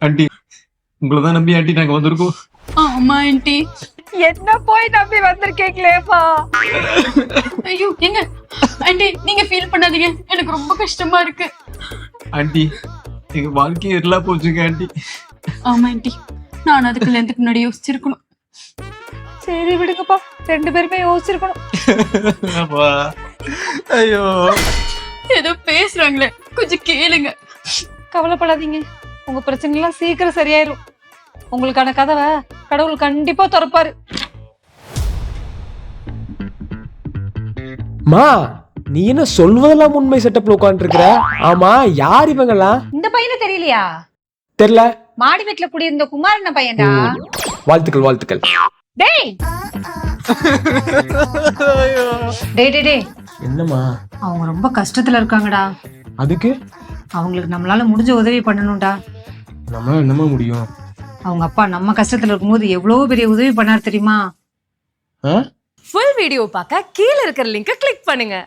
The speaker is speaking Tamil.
ஆண்டி உங்களை தான் நம்பி ஆண்டி நாங்க வந்திருக்கோம். ஆமா ஆண்டி. என்ன போய் நம்பி வந்திருக்கீங்களேப்பா. ஐயோ எங்க ஆண்டி நீங்க ஃபீல் பண்ணாதீங்க, எனக்கு ரொம்ப கஷ்டமா இருக்கு. ஆண்டி எங்க வாழ்க்கையே எல்லாம் போச்சுங்க ஆண்டி. ஆமா ஆண்டி, நான் அதுக்கு கல்யாணத்துக்கு முன்னாடி யோசிச்சிருக்கணும். சரி விடுங்கப்பா, 2 பேருமே யோசிச்சிருக்கணும். அப்பா, ஐயோ ஏதோ பேசுறாங்களே, கொஞ்சம் கேளுங்க. கவலைப்படாதீங்க, உங்க பிரச்சனை எல்லாம் சீக்கிரம் சரியாயிரும். உங்களுக்கான கதவை கடவுள் கண்டிப்பா திறப்பாரு. மா நீ என்ன சொல்வதெல்லாம் உண்மை செட்டப்ல உட்கார்ந்து இருக்கிற? ஆமா, யார் இவங்கெல்லாம்? இந்த பையனை தெரியலையா? தெரியல. மாடி வீட்டுல குடியிருந்த குமாரண்ண பையன்டா. வாழ்த்துக்கள் வாழ்த்துக்கள். டேய் டேய் டேய் டேய், என்னம்மா? அவங்க ரொம்ப கஷ்டத்துல இருக்காங்கடா. அதுக்கு அவங்களுக்கு நம்மளால முடிஞ்ச உதவி பண்ணணும்டா. நம்மளால என்னமா முடியும்? அவங்க அப்பா நம்ம கஷ்டத்துல இருக்கும்போது எவ்வளவு பெரிய உதவி பண்ணார் தெரியுமா? ஃபுல் வீடியோ பார்க்க கீழ இருக்கிற லிங்கை கிளிக் பண்ணுங்க.